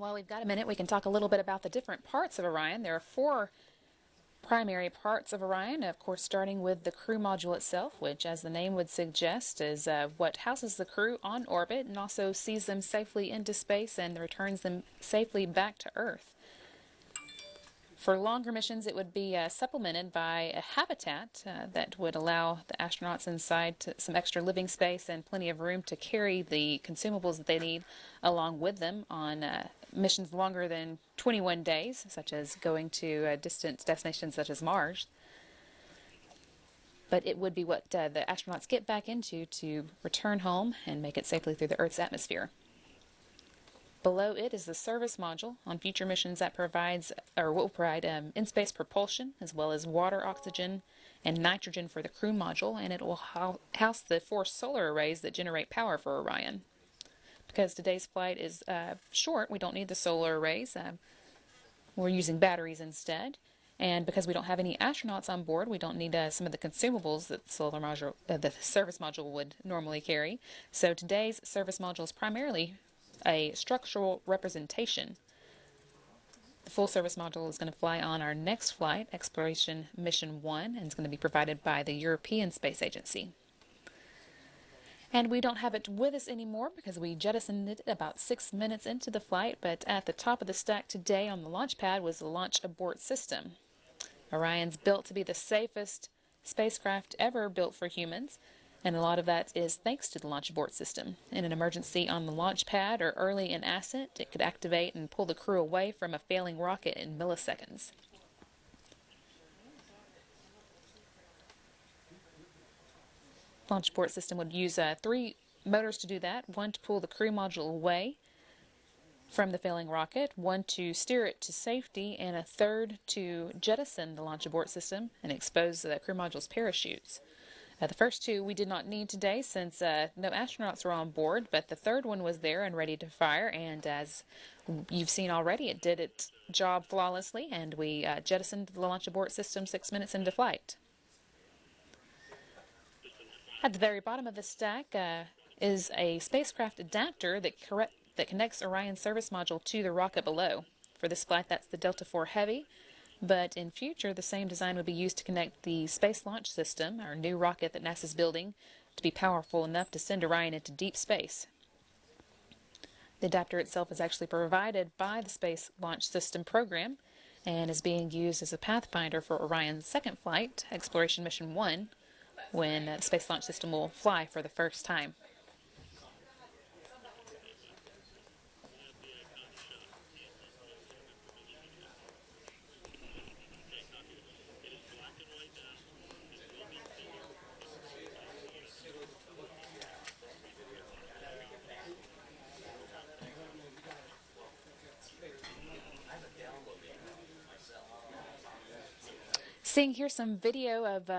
While we've got a minute, we can talk a little bit about the different parts of Orion. There are 4 primary parts of Orion, of course, starting with the crew module itself, which, as the name would suggest, is what houses the crew on orbit and also sees them safely into space and returns them safely back to Earth. For longer missions, it would be supplemented by a habitat that would allow the astronauts inside some extra living space and plenty of room to carry the consumables that they need along with them on missions longer than 21 days, such as going to distant destinations such as Mars. But it would be what the astronauts get back into to return home and make it safely through the Earth's atmosphere. Below it is the service module on future missions that provides, or will provide, in-space propulsion, as well as water, oxygen, and nitrogen for the crew module, and it will house the 4 solar arrays that generate power for Orion. Because today's flight is short, we don't need the solar arrays. We're using batteries instead. And because we don't have any astronauts on board, we don't need some of the consumables that the service module would normally carry. So today's service module is primarily a structural representation. The full service module is going to fly on our next flight, Exploration Mission 1, and it's going to be provided by the European Space Agency. And we don't have it with us anymore because we jettisoned it about 6 minutes into the flight, but at the top of the stack today on the launch pad was the launch abort system. Orion's built to be the safest spacecraft ever built for humans, and a lot of that is thanks to the launch abort system. In an emergency on the launch pad or early in ascent, it could activate and pull the crew away from a failing rocket in milliseconds. Launch abort system would use 3 motors to do that. 1 to pull the crew module away from the failing rocket, 1 to steer it to safety, and a 3rd to jettison the launch abort system and expose the crew module's parachutes. The first 2 we did not need today since no astronauts were on board, but the 3rd one was there and ready to fire, and as you've seen already, it did its job flawlessly, and we jettisoned the launch abort system 6 minutes into flight. At the very bottom of the stack is a spacecraft adapter that connects Orion's service module to the rocket below. For this flight, that's the Delta IV Heavy. But in future, the same design would be used to connect the Space Launch System, our new rocket that NASA's building, to be powerful enough to send Orion into deep space. The adapter itself is actually provided by the Space Launch System program and is being used as a pathfinder for Orion's second flight, Exploration Mission 1, when the Space Launch System will fly for the first time. Seeing here some video of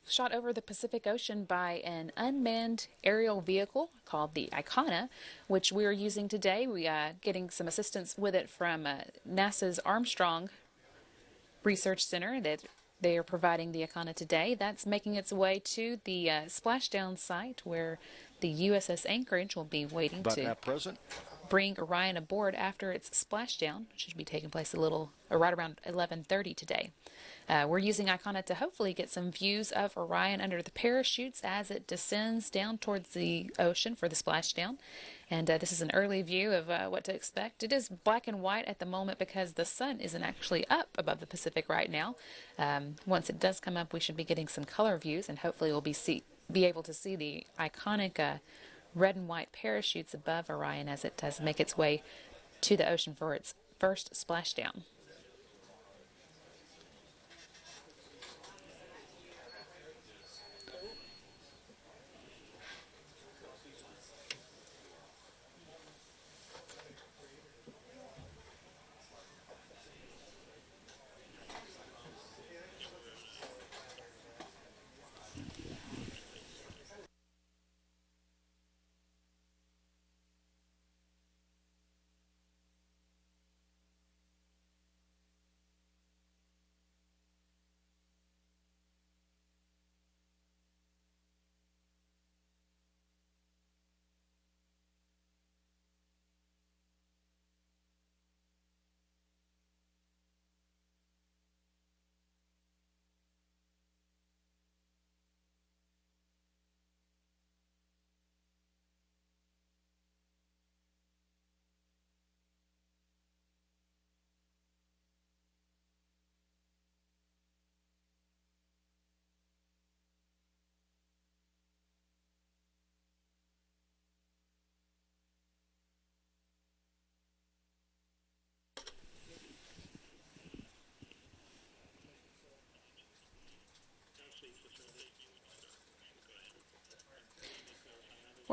shot over the Pacific Ocean by an unmanned aerial vehicle called the Icona, which we're using today. We are getting some assistance with it from NASA's Armstrong Research Center that they are providing the Icona today. That's making its way to the splashdown site where the USS Anchorage will be waiting to bring Orion aboard after its splashdown, which should be taking place right around 11:30 today. We're using Icona to hopefully get some views of Orion under the parachutes as it descends down towards the ocean for the splashdown. And this is an early view of what to expect. It is black and white at the moment because the sun isn't actually up above the Pacific right now. Once it does come up, we should be getting some color views, and hopefully we'll be able to see the iconic red and white parachutes above Orion as it does make its way to the ocean for its first splashdown.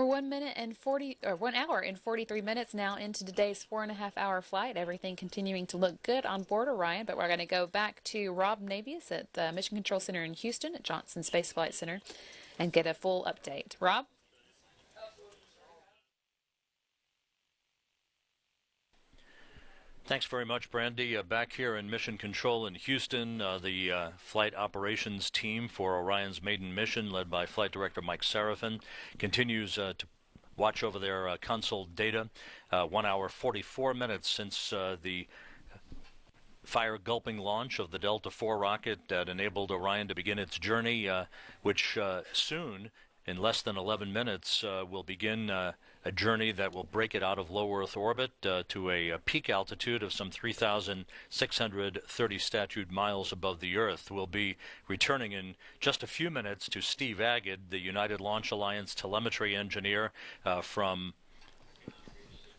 We're 1 hour and 43 minutes now into today's 4.5 hour flight. Everything continuing to look good on board Orion, but we're going to go back to Rob Navius at the Mission Control Center in Houston at Johnson Space Flight Center and get a full update. Rob? Thanks very much, Brandy. Back here in Mission Control in Houston, the flight operations team for Orion's maiden mission, led by Flight Director Mike Serafin, continues to watch over their console data. 1 hour 44 minutes since the fire-gulping launch of the Delta IV rocket that enabled Orion to begin its journey, which soon, in less than 11 minutes, will begin a journey that will break it out of low Earth orbit to a peak altitude of some 3,630 statute miles above the Earth. We'll be returning in just a few minutes to Steve Agid, the United Launch Alliance telemetry engineer from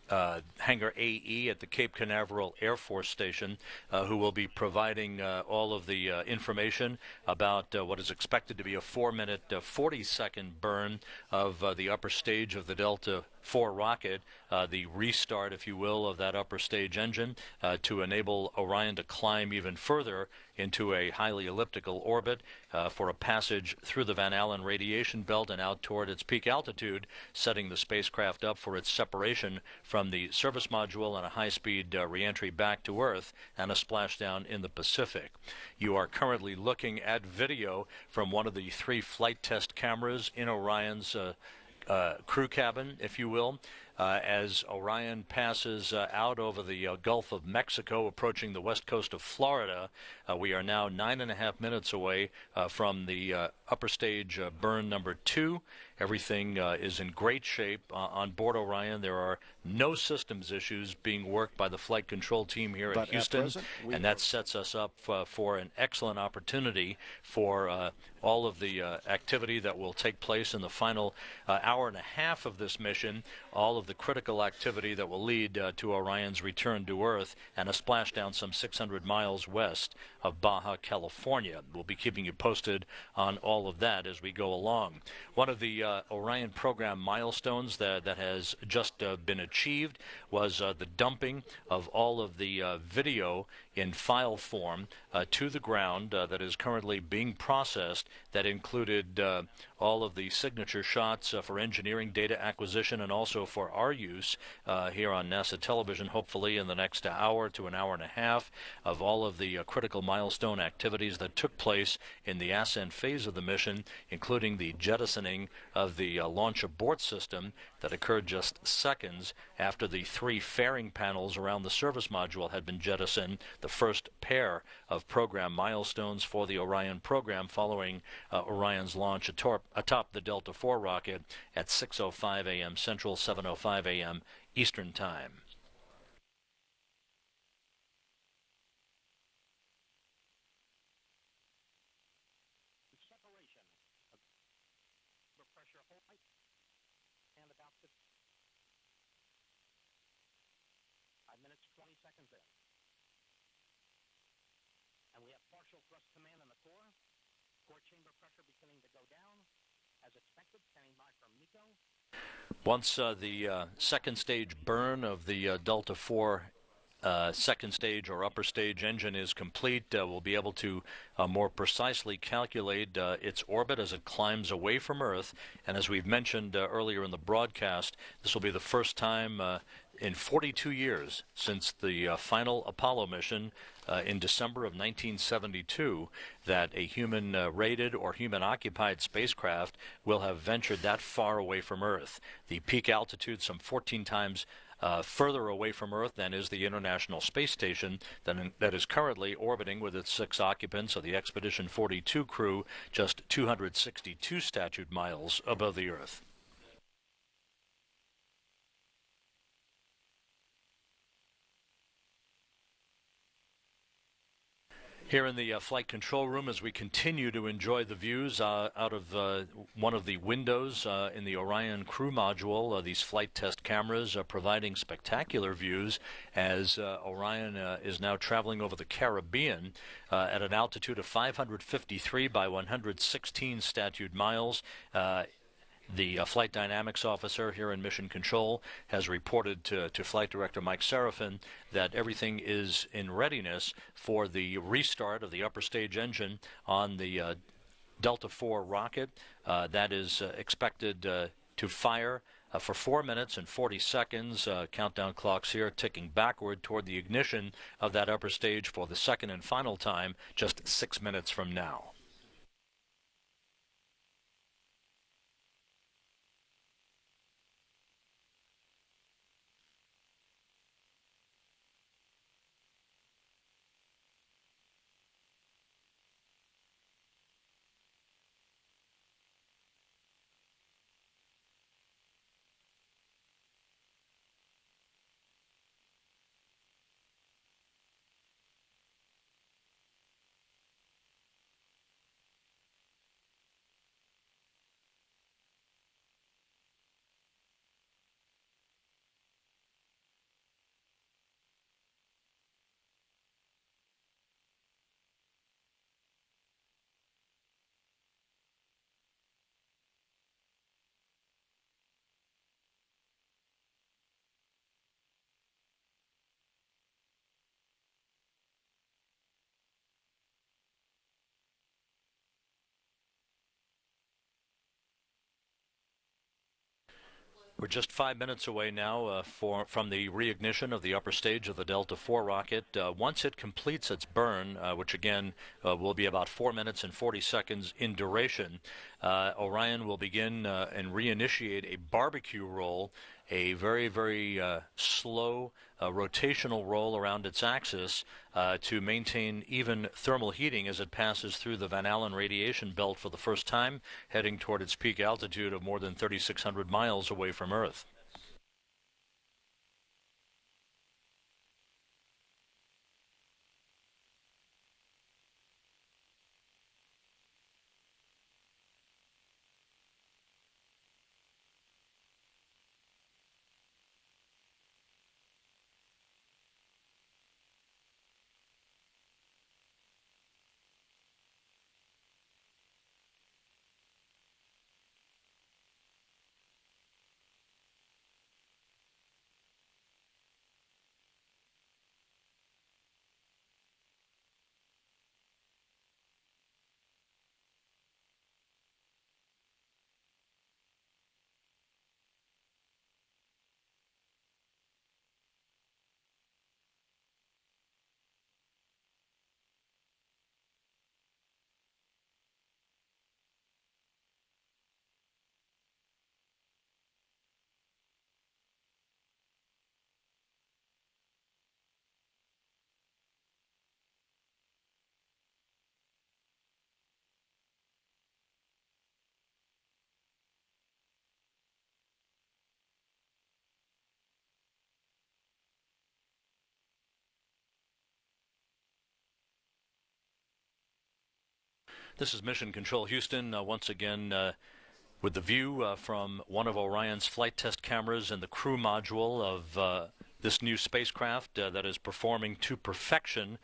Hangar AE at the Cape Canaveral Air Force Station, who will be providing all of the information about what is expected to be a 4-minute, 40-second burn of the upper stage of the Delta IV rocket, the restart, if you will, of that upper stage engine to enable Orion to climb even further into a highly elliptical orbit for a passage through the Van Allen radiation belt and out toward its peak altitude, setting the spacecraft up for its separation from the service module and a high-speed reentry back to Earth and a splashdown in the Pacific. You are currently looking at video from one of the 3 flight test cameras in Orion's crew cabin, if you will, as Orion passes out over the Gulf of Mexico, approaching the west coast of Florida. We are now 9.5 minutes away from the upper stage burn number 2. Everything is in great shape on board Orion. There are no systems issues being worked by the flight control team here at Houston, and that sets us up for an excellent opportunity for all of the activity that will take place in the final hour and a half of this mission, all of the critical activity that will lead to Orion's return to Earth and a splashdown some 600 miles west of Baja, California. We'll be keeping you posted on all of that as we go along. One of the Orion program milestones that has just been achieved was the dumping of all of the video in file form to the ground that is currently being processed, that included all of the signature shots for engineering data acquisition and also for our use here on NASA television, hopefully in the next hour to an hour and a half, of all of the critical milestone activities that took place in the ascent phase of the mission, including the jettisoning of the launch abort system that occurred just seconds after the 3 fairing panels around the service module had been jettisoned, the first pair of program milestones for the Orion program following Orion's launch atop the Delta IV rocket at 6:05 a.m. Central, 7:05 a.m. Eastern Time. Once the second stage burn of the Delta IV second stage or upper stage engine is complete, we'll be able to more precisely calculate its orbit as it climbs away from Earth. And as we've mentioned earlier in the broadcast, this will be the first time in 42 years since the final Apollo mission in December of 1972 that a human-rated or human-occupied spacecraft will have ventured that far away from Earth. The peak altitude some 14 times further away from Earth than is the International Space Station that is currently orbiting with its 6 occupants of the Expedition 42 crew just 262 statute miles above the Earth. Here in the flight control room, as we continue to enjoy the views out of one of the windows in the Orion crew module, these flight test cameras are providing spectacular views as Orion is now traveling over the Caribbean at an altitude of 553 by 116 statute miles. The flight dynamics officer here in Mission Control has reported to Flight Director Mike Serafin that everything is in readiness for the restart of the upper stage engine on the Delta IV rocket. That is expected to fire for 4 minutes and 40 seconds. Countdown clocks here ticking backward toward the ignition of that upper stage for the second and final time just 6 minutes from now. We're just 5 minutes away now from the reignition of the upper stage of the Delta IV rocket. Once it completes its burn, which again will be about 4 minutes and 40 seconds in duration, Orion will begin and reinitiate a barbecue roll, a very, very slow rotational roll around its axis to maintain even thermal heating as it passes through the Van Allen radiation belt for the first time, heading toward its peak altitude of more than 3,600 miles away from Earth. This is Mission Control Houston, once again with the view from one of Orion's flight test cameras in the crew module of this new spacecraft that is performing to perfection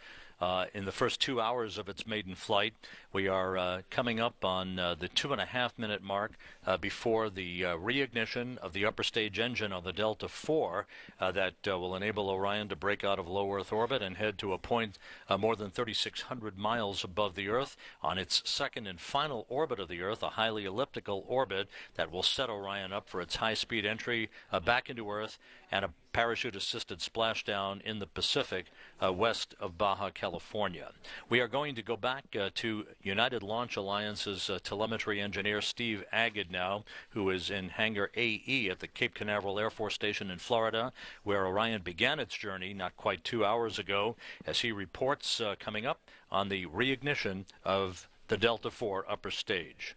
in the first 2 hours of its maiden flight. We are coming up on the 2.5-minute mark before the reignition of the upper stage engine on the Delta IV that will enable Orion to break out of low Earth orbit and head to a point more than 3,600 miles above the Earth on its second and final orbit of the Earth, a highly elliptical orbit that will set Orion up for its high-speed entry back into Earth and a parachute-assisted splashdown in the Pacific west of Baja California. We are going to go back to United Launch Alliance's telemetry engineer Steve Agid now, who is in Hangar AE at the Cape Canaveral Air Force Station in Florida, where Orion began its journey not quite 2 hours ago, as he reports coming up on the reignition of the Delta IV upper stage.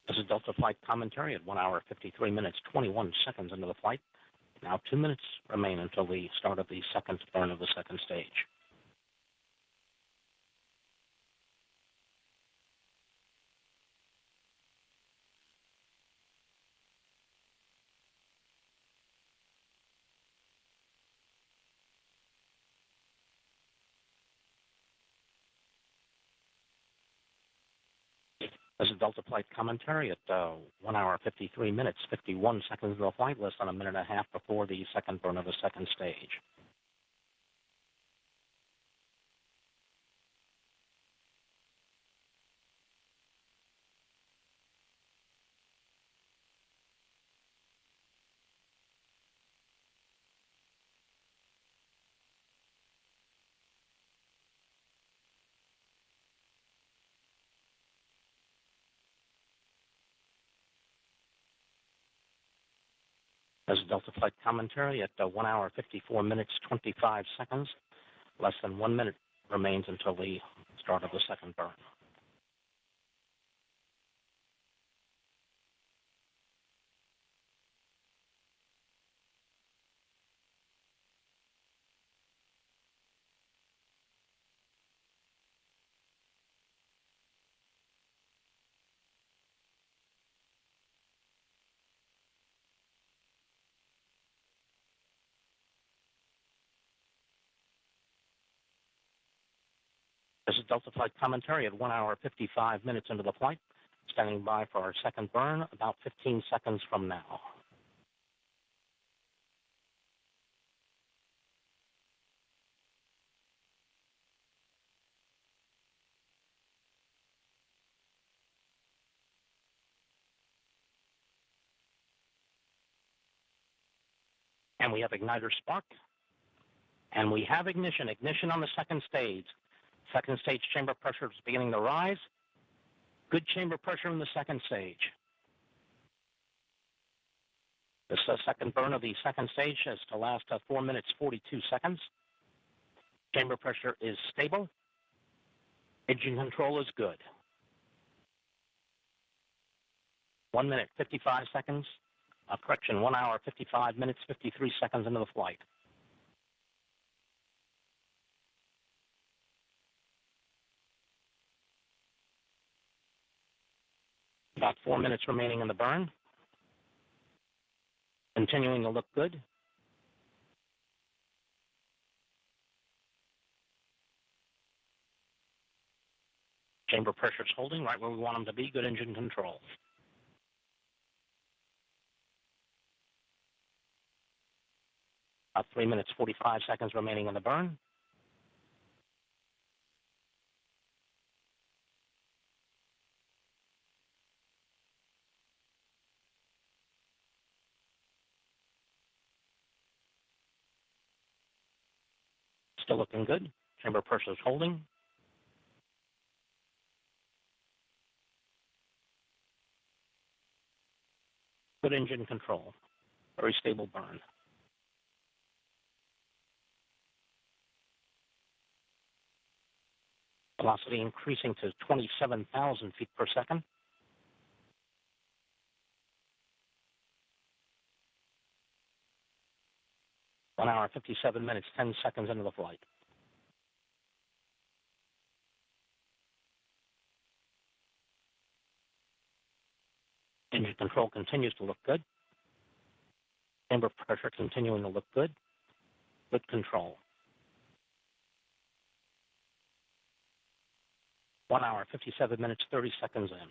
This is Delta Flight Commentary at 1 hour, 53 minutes, 21 seconds into the flight. Now 2 minutes remain until the start of the second burn of the second stage. This is Delta Flight Commentary at 1 hour 53 minutes 51 seconds of the flight, less than a minute and a half before the second burn of the second stage. This is Delta Flight Commentary at 1 hour 54 minutes 25 seconds. Less than 1 minute remains until the start of the second burn. This is Delta Flight Commentary at 1 hour 55 minutes into the flight. Standing by for our second burn about 15 seconds from now. And we have igniter spark. And we have ignition. Ignition on the second stage. Second stage chamber pressure is beginning to rise. Good chamber pressure in the second stage. This second burn of the second stage is to last 4 minutes 42 seconds. Chamber pressure is stable. Engine control is good. 1 minute 55 seconds. Correction, 1 hour 55 minutes 53 seconds into the flight. About 4 minutes remaining in the burn. Continuing to look good. Chamber pressure's holding right where we want them to be. Good engine control. About 3 minutes 45 seconds remaining in the burn. Still looking good. Chamber pressure is holding. Good engine control. Very stable burn. Velocity increasing to 27,000 feet per second. One hour, 57 minutes, 10 seconds into the flight. Engine control continues to look good. Chamber pressure continuing to look good. Good control. 1 hour, 57 minutes, 30 seconds in.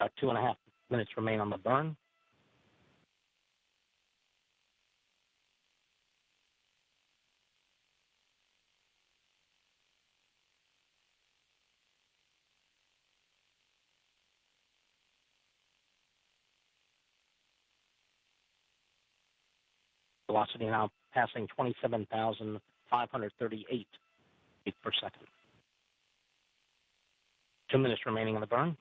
About 2.5 minutes remain on the burn. Velocity now passing 27,538 feet per second. 2 minutes remaining in the burn.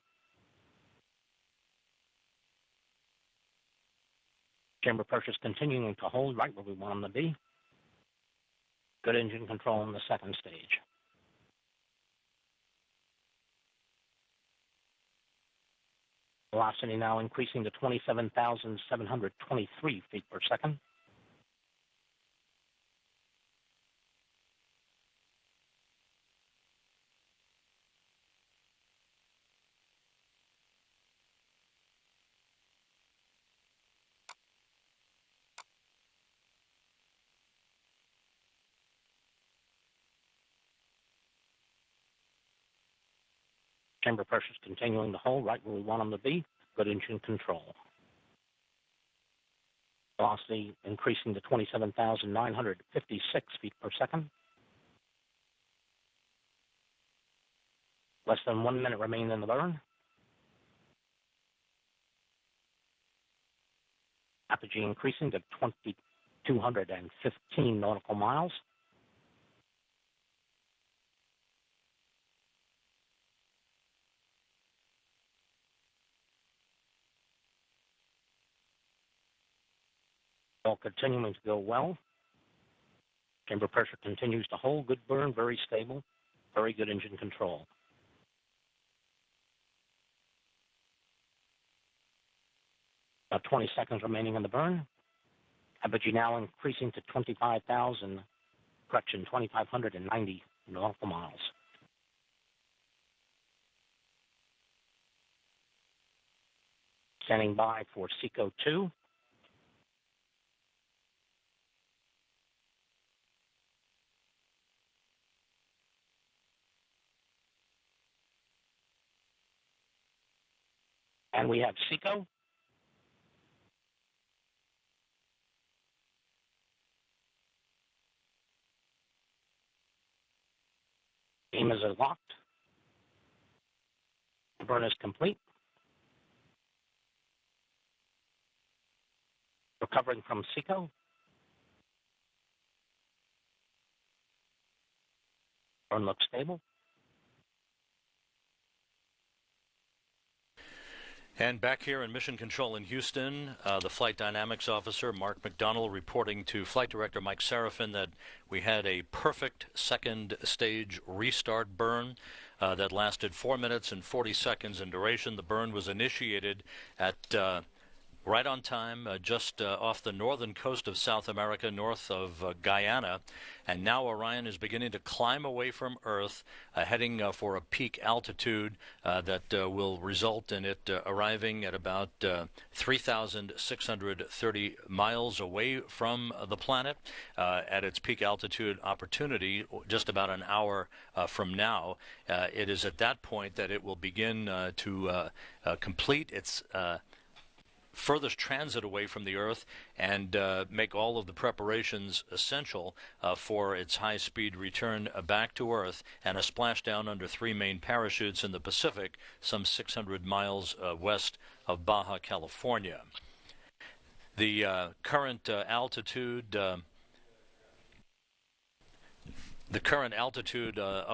Chamber pressure is continuing to hold right where we want them to be. Good engine control in the second stage. Velocity now increasing to 27,723 feet per second. chamber pressures continuing to hold right where we want them to be. Good engine control. Velocity increasing to 27,956 feet per second. Less than 1 minute remaining in the burn. Apogee increasing to 2,215 nautical miles. All continuing to go well. Chamber pressure continues to hold. Good burn, very stable, very good engine control. About 20 seconds remaining in the burn. Apogee now increasing to 2,590 nautical miles. Standing by for SECO 2. And we have SECO. Beam is locked. The burn is complete. Recovering from SECO. Burn looks stable. And back here in Mission Control in Houston, the Flight Dynamics Officer, Mark McDonnell, reporting to Flight Director Mike Serafin that we had a perfect second stage restart burn that lasted 4 minutes and 40 seconds in duration. The burn was initiated at right on time, just off the northern coast of South America, north of Guyana. And now Orion is beginning to climb away from Earth, heading for a peak altitude that will result in it arriving at about 3,630 miles away from the planet at its peak altitude opportunity, just about an hour from now. It is at that point that it will begin to complete its furthest transit away from the Earth and make all of the preparations essential for its high-speed return back to Earth and a splashdown under 3 main parachutes in the Pacific, some 600 miles west of Baja California. The current altitude of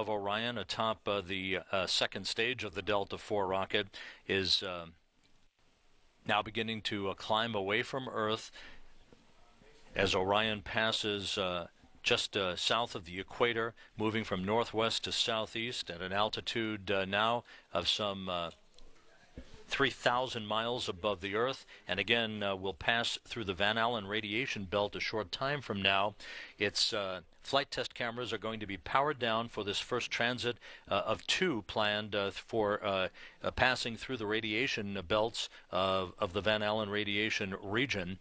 Orion atop the second stage of the Delta IV rocket is now beginning to climb away from Earth as Orion passes just south of the equator, moving from northwest to southeast at an altitude now of some 3,000 miles above the Earth, and again will pass through the Van Allen radiation belt a short time from now. Its flight test cameras are going to be powered down for this first transit of 2 planned for passing through the radiation belts of the Van Allen radiation region.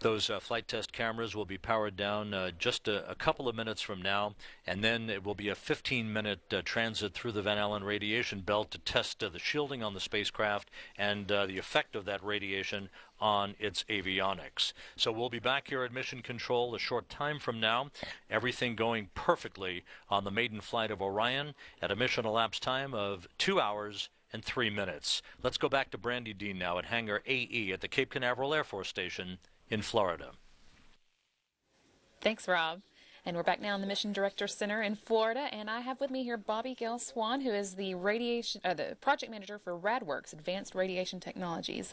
Those flight test cameras will be powered down just a couple of minutes from now, and then it will be a 15-minute transit through the Van Allen radiation belt to test the shielding on the spacecraft and the effect of that radiation on its avionics. So we'll be back here at Mission Control a short time from now, everything going perfectly on the maiden flight of Orion at a mission elapsed time of 2 hours and 3 minutes. Let's go back to Brandy Dean now at Hangar AE at the Cape Canaveral Air Force Station in Florida. Thanks, Rob. And we're back now in the Mission Director Center in Florida, and I have with me here Bobby Gale Swan, who is the the project manager for RadWorks, Advanced Radiation Technologies.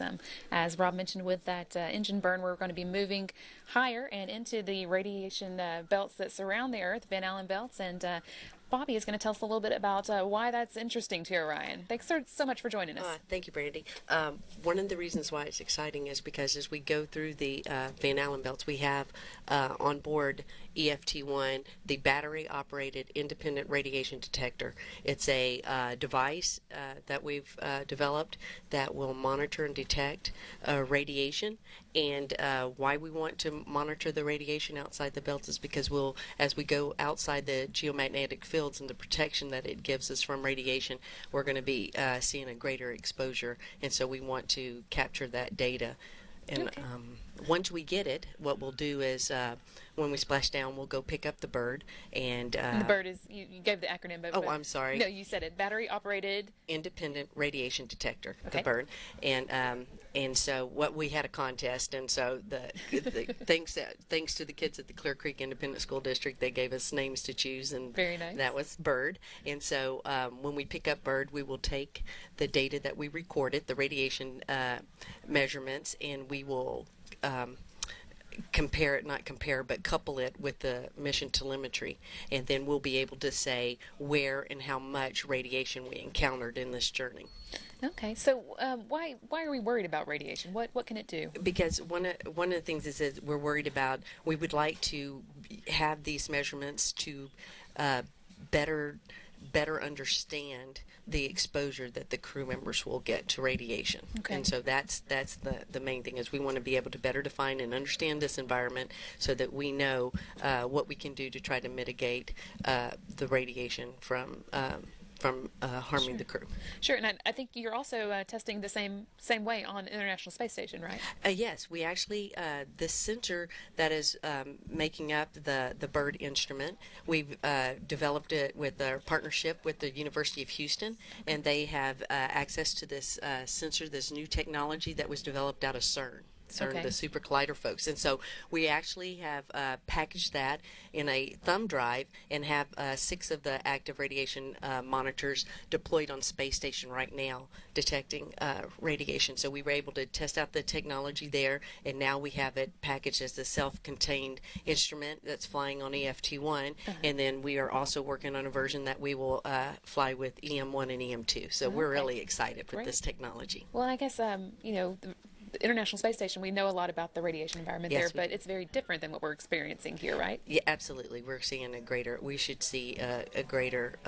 As Rob mentioned, with that engine burn, we're going to be moving higher and into the radiation belts that surround the Earth, Van Allen belts, and Bobby is going to tell us a little bit about why that's interesting to Orion. Thanks so much for joining us. Thank you, Brandy. One of the reasons why it's exciting is because as we go through the Van Allen belts, we have on board EFT1, the battery-operated independent radiation detector. It's a device that we've developed that will monitor and detect radiation. And why we want to monitor the radiation outside the belts is because as we go outside the geomagnetic field, shields and the protection that it gives us from radiation, we're going to be seeing a greater exposure, and so we want to capture that data. And Okay. Once we get it, what we'll do is when we splash down, we'll go pick up the bird. And The bird is, you gave the acronym, but I'm sorry. No, you said it. Battery operated. Independent radiation detector, Okay. the bird. And so what we had a contest, and so thanks to the kids at the Clear Creek Independent School District, they gave us names to choose, and Very nice. that was bird. And so when we pick up bird, we will take the data that we recorded, the radiation measurements, and we will couple it with the mission telemetry, and then we'll be able to say where and how much radiation we encountered in this journey. Okay, so why are we worried about radiation? What can it do? Because one of the things is that we're worried about, we would like to have these measurements to better understand the exposure that the crew members will get to radiation. Okay. And so that's the main thing, is we want to be able to better define and understand this environment so that we know what we can do to try to mitigate the radiation from harming Sure. the crew. Sure, and I think you're also testing the same way on International Space Station, right? Yes, we actually, the sensor that is making up the bird instrument, we've developed it with our partnership with the University of Houston, and they have access to this sensor, this new technology that was developed out of CERN. Okay. The Super Collider folks. And so we actually have packaged that in a thumb drive and have 6 of the active radiation monitors deployed on space station right now, detecting radiation. So we were able to test out the technology there, and now we have it packaged as a self-contained instrument that's flying on EFT1, and then we are also working on a version that we will fly with EM1 and EM2. So we're Okay. really excited for Great. this technology. Well, I guess the International Space Station, we know a lot about the radiation environment Yes, there, but it's very different than what we're experiencing here, right? Yeah, absolutely. We're seeing we should see a greater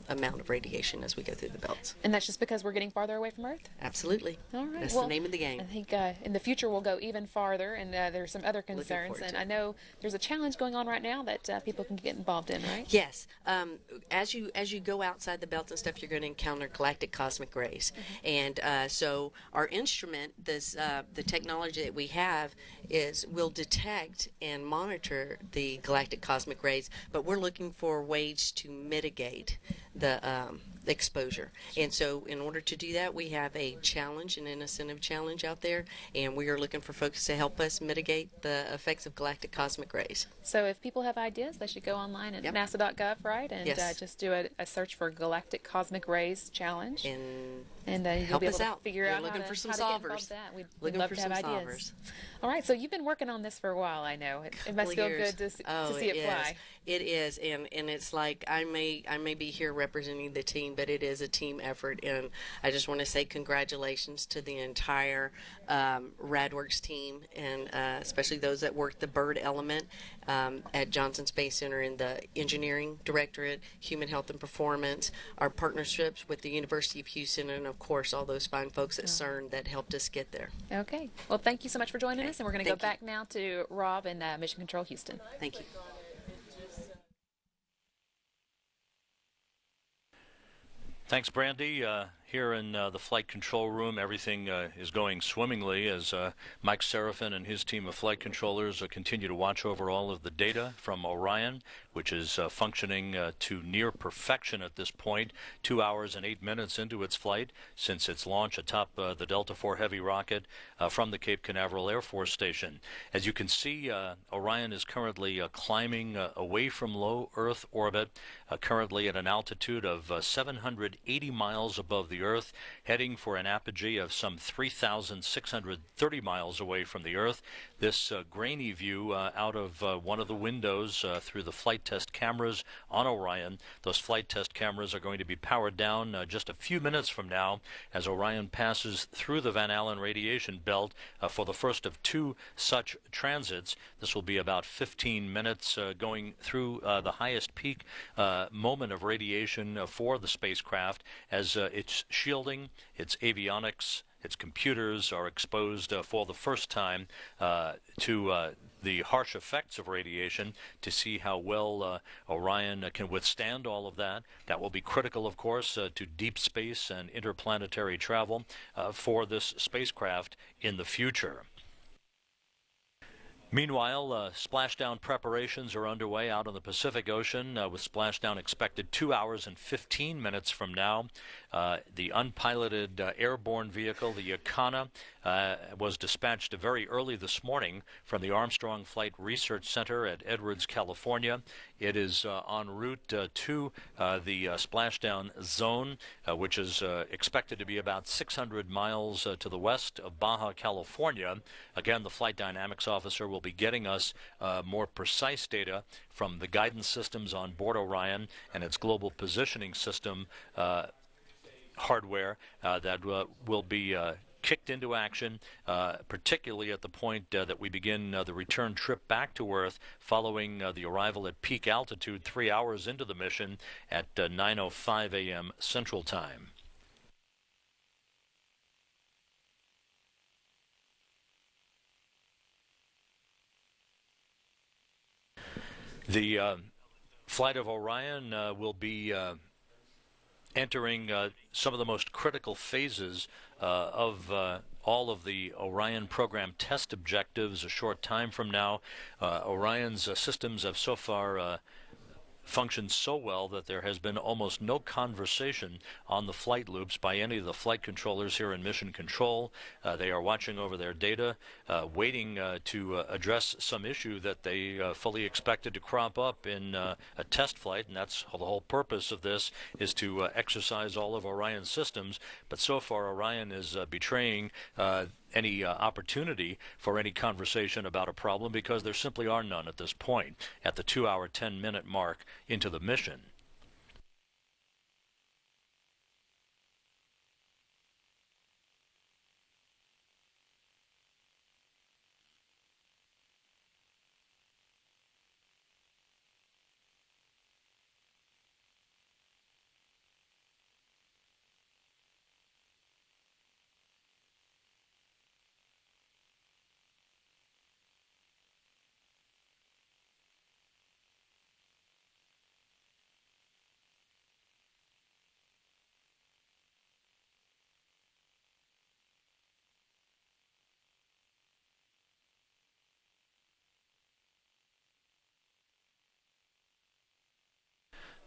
amount of radiation as we go through the belts. And that's just because we're getting farther away from Earth? Absolutely. All right. That's Well, the name of the game. I think in the future we'll go even farther, and there's some other concerns. forward And to I it. know there's a challenge going on right now that people can get involved in, right? Yes. As you go outside the belt and stuff, you're going to encounter galactic cosmic rays, and so our instrument, the technology that we have, will detect and monitor the galactic cosmic rays, but we're looking for ways to mitigate the exposure. And so in order to do that, we have a challenge, an incentive challenge out there, and we are looking for folks to help us mitigate the effects of galactic cosmic rays. So if people have ideas, they should go online at Yep. nasa.gov, right? And Yes. just do a search for Galactic Cosmic Rays Challenge. And You'll help be able us to out. figure We're out looking how for some to get involved solvers. with that. We'd Looking love for to have some ideas. solvers. All right, so you've been working on this for a while, I know. It must feel Years. good to see it is. fly. It is, and it's like I may be here representing the team, but it is a team effort, and I just want to say congratulations to the entire RadWorks team, and especially those that work the bird element at Johnson Space Center in the Engineering Directorate, Human Health and Performance, our partnerships with the University of Houston, and of course all those fine folks at CERN that helped us get there. Okay. Well, thank you so much for joining Okay. us, and we're going to go Thank you. back now to Rob and Mission Control Houston. Thank you. Thanks, Brandy. Here in the flight control room, everything is going swimmingly as Mike Seraphin and his team of flight controllers continue to watch over all of the data from Orion, which is functioning to near perfection at this point, 2 hours and 8 minutes into its flight since its launch atop the Delta IV Heavy rocket from the Cape Canaveral Air Force Station. As you can see, Orion is currently climbing away from low Earth orbit, currently at an altitude of 780 miles above the Earth, heading for an apogee of some 3,630 miles away from the Earth. This grainy view out of one of the windows through the flight test cameras on Orion. Those flight test cameras are going to be powered down just a few minutes from now as Orion passes through the Van Allen radiation belt for the first of 2 such transits. This will be about 15 minutes going through the highest peak moment of radiation for the spacecraft as its shielding, its avionics, its computers are exposed for the first time to the harsh effects of radiation to see how well Orion can withstand all of that. That will be critical, of course, to deep space and interplanetary travel for this spacecraft in the future. Meanwhile, splashdown preparations are underway out on the Pacific Ocean, with splashdown expected 2 hours and 15 minutes from now. The unpiloted airborne vehicle, the Icana, was dispatched very early this morning from the Armstrong Flight Research Center at Edwards, California. It is en route to the splashdown zone, which is expected to be about 600 miles to the west of Baja California. Again, the flight dynamics officer will be getting us more precise data from the guidance systems on board Orion and its global positioning system hardware that will be kicked into action, particularly at the point that we begin the return trip back to Earth following the arrival at peak altitude 3 hours into the mission at 9:05 a.m. Central Time. The flight of Orion will be entering some of the most critical phases of all of the Orion program test objectives a short time from now. Orion's systems have so far functioned so well that there has been almost no conversation on the flight loops by any of the flight controllers here in Mission Control. They are watching over their data, waiting to address some issue that they fully expected to crop up in a test flight, and that's the whole purpose of this, is to exercise all of Orion's systems. But so far Orion is betraying any opportunity for any conversation about a problem, because there simply are none at this point at the 2 hour 10-minute mark into the mission.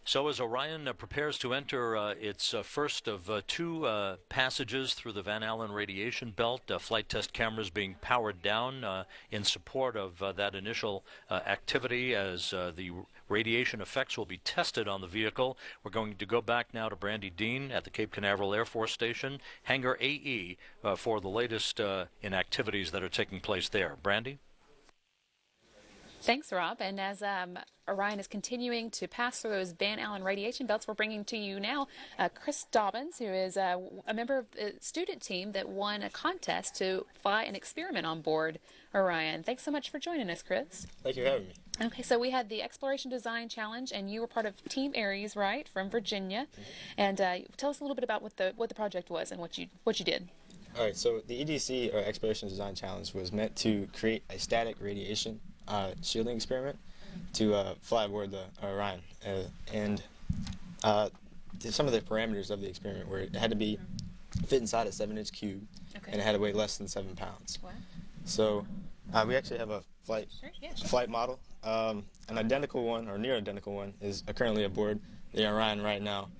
So as Orion prepares to enter its first of two passages through the Van Allen radiation belt, flight test cameras being powered down in support of that initial activity as the radiation effects will be tested on the vehicle. We're going to go back now to Brandy Dean at the Cape Canaveral Air Force Station, Hangar AE, for the latest in activities that are taking place there. Brandy? Thanks, Rob. And as Orion is continuing to pass through those Van Allen radiation belts, we're bringing to you now Chris Dobbins, who is a member of the student team that won a contest to fly an experiment on board Orion. Thanks so much for joining us, Chris. Thank you for having me. Okay, so we had the Exploration Design Challenge, and you were part of Team Aries, right, from Virginia. And tell us a little bit about what the project was and what you did. All right, so the EDC, or Exploration Design Challenge, was meant to create a static radiation shielding experiment to fly aboard the Orion. And some of the parameters of the experiment were it had to be fit inside a 7-inch cube, Okay. and it had to weigh less than 7 pounds. Wow. So we actually have a flight model. An identical one, or near identical one, is currently aboard the Orion right now,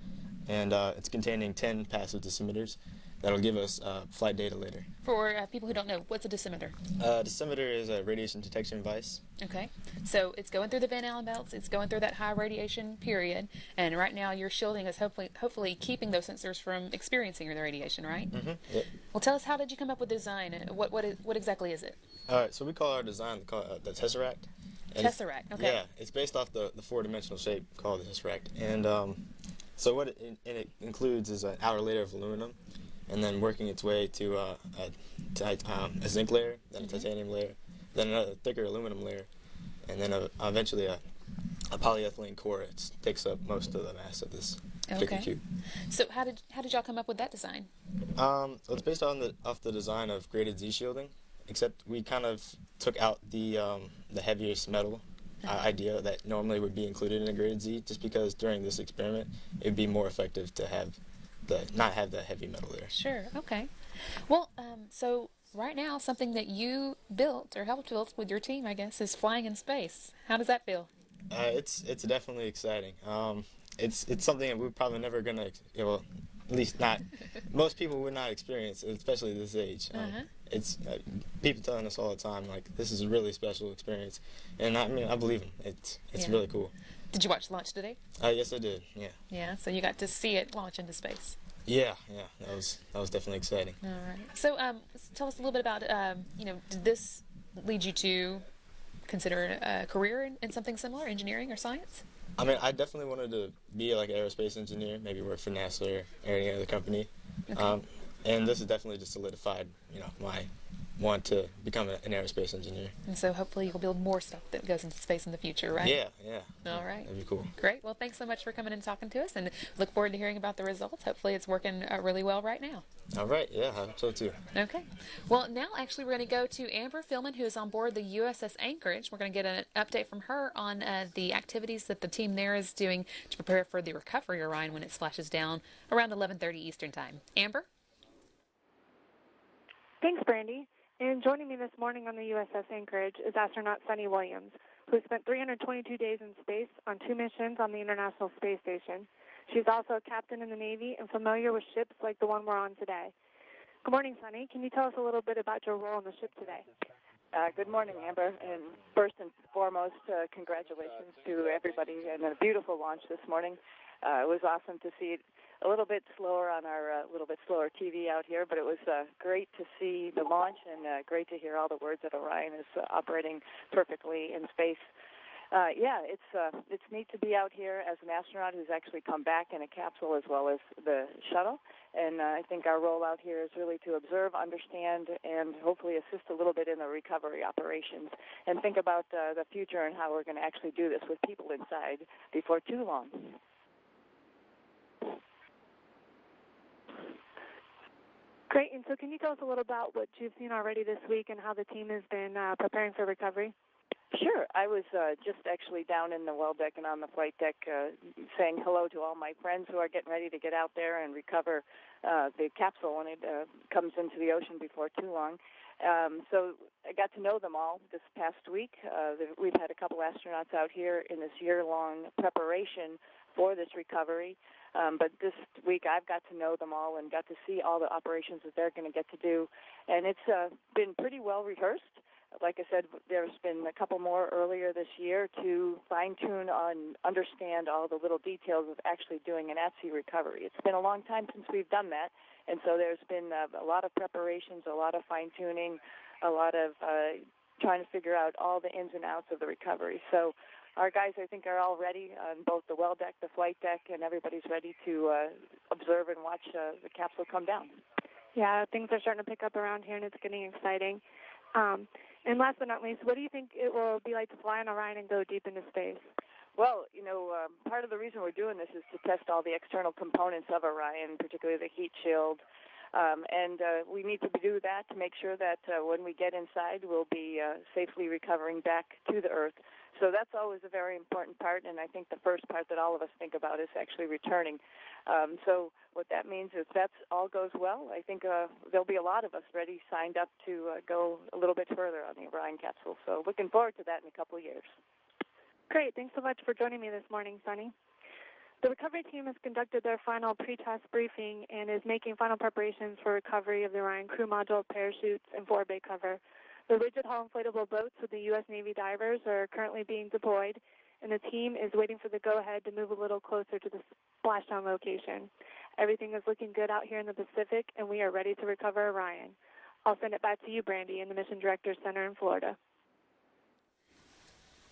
and it's containing 10 passive dosimeters that'll give us flight data later. For people who don't know, what's a dosimeter? Dosimeter is a radiation detection device. Okay, so it's going through the Van Allen belts, it's going through that high radiation period, and right now your shielding is hopefully keeping those sensors from experiencing the radiation, right? Mm-hmm. Yep. Well, tell us, how did you come up with the design? What exactly is it? All right, so we call our design the tesseract. And Tesseract, okay. Yeah, it's based off the four-dimensional shape called the tesseract. And so what it includes is an outer layer of aluminum, and then working its way to a zinc layer, then a titanium layer, then another thicker aluminum layer, and then eventually a polyethylene core. It takes up most of the mass of this particular Okay. cube. So how did y'all come up with that design? It's based on off the design of graded Z shielding, except we kind of took out the heaviest metal idea that normally would be included in a graded Z, just because during this experiment it'd be more effective to have not have the heavy metal there. Sure. Okay. Well, so right now, something that you built or helped build with your team, I guess, is flying in space. How does that feel? It's definitely exciting. It's something that we're probably never gonna, well, at least not most people would not experience, especially this age. It's people telling us all the time like this is a really special experience, and I mean I believe them. It's Yeah. really cool. Did you watch launch today? Yes, I did. Yeah. Yeah. So you got to see it launch into space. Yeah. That was definitely exciting. All right. So tell us a little bit about did this lead you to consider a career in something similar, engineering or science? I mean, I definitely wanted to be like an aerospace engineer, maybe work for NASA or any other company. Okay. And this has definitely just solidified, my want to become an aerospace engineer. And so hopefully you'll build more stuff that goes into space in the future, right? Yeah. All right. That'd be cool. Great. Well, thanks so much for coming and talking to us, and look forward to hearing about the results. Hopefully it's working really well right now. All right. Yeah, I hope so too. Okay. Well, now actually we're going to go to Amber Philman, who is on board the USS Anchorage. We're going to get an update from her on the activities that the team there is doing to prepare for the recovery Orion when it splashes down around 11:30 Eastern Time. Amber? Thanks, Brandy. And joining me this morning on the USS Anchorage is astronaut Sunny Williams, who spent 322 days in space on 2 missions on the International Space Station. She's also a captain in the Navy and familiar with ships like the one we're on today. Good morning, Sunny. Can you tell us a little bit about your role on the ship today? Good morning, Amber. And first and foremost, congratulations to everybody and a beautiful launch this morning. It was awesome to see it a little bit slower on our little bit slower TV out here, but it was great to see the launch and great to hear all the words that Orion is operating perfectly in space. It's neat to be out here as an astronaut who's actually come back in a capsule as well as the shuttle. And I think our role out here is really to observe, understand, and hopefully assist a little bit in the recovery operations and think about the future and how we're going to actually do this with people inside before too long. Great. And so can you tell us a little about what you've seen already this week and how the team has been preparing for recovery? Sure. I was just actually down in the well deck and on the flight deck saying hello to all my friends who are getting ready to get out there and recover the capsule when it comes into the ocean before too long. So I got to know them all this past week. We've had a couple astronauts out here in this year-long preparation for this recovery. But this week I've got to know them all and got to see all the operations that they're going to get to do. And it's been pretty well rehearsed. Like I said, there's been a couple more earlier this year to fine-tune and understand all the little details of actually doing an at-sea recovery. It's been a long time since we've done that, and so there's been a lot of preparations, a lot of fine-tuning, a lot of trying to figure out all the ins and outs of the recovery. So our guys, I think, are all ready on both the well deck, the flight deck, and everybody's ready to observe and watch the capsule come down. Yeah, things are starting to pick up around here, and it's getting exciting. And last but not least, what do you think it will be like to fly on Orion and go deep into space? Well, part of the reason we're doing this is to test all the external components of Orion, particularly the heat shield. And we need to do that to make sure that when we get inside, we'll be safely recovering back to the Earth. So that's always a very important part, and I think the first part that all of us think about is actually returning. So what that means is if that all goes well, I think there'll be a lot of us ready, signed up to go a little bit further on the Orion capsule. So looking forward to that in a couple of years. Great. Thanks so much for joining me this morning, Sunny. The recovery team has conducted their final pre-test briefing and is making final preparations for recovery of the Orion crew module, parachutes, and forward bay cover. The rigid hull inflatable boats with the U.S. Navy divers are currently being deployed, and the team is waiting for the go-ahead to move a little closer to the splashdown location. Everything is looking good out here in the Pacific, and we are ready to recover Orion. I'll send it back to you, Brandy, in the Mission Director's Center in Florida.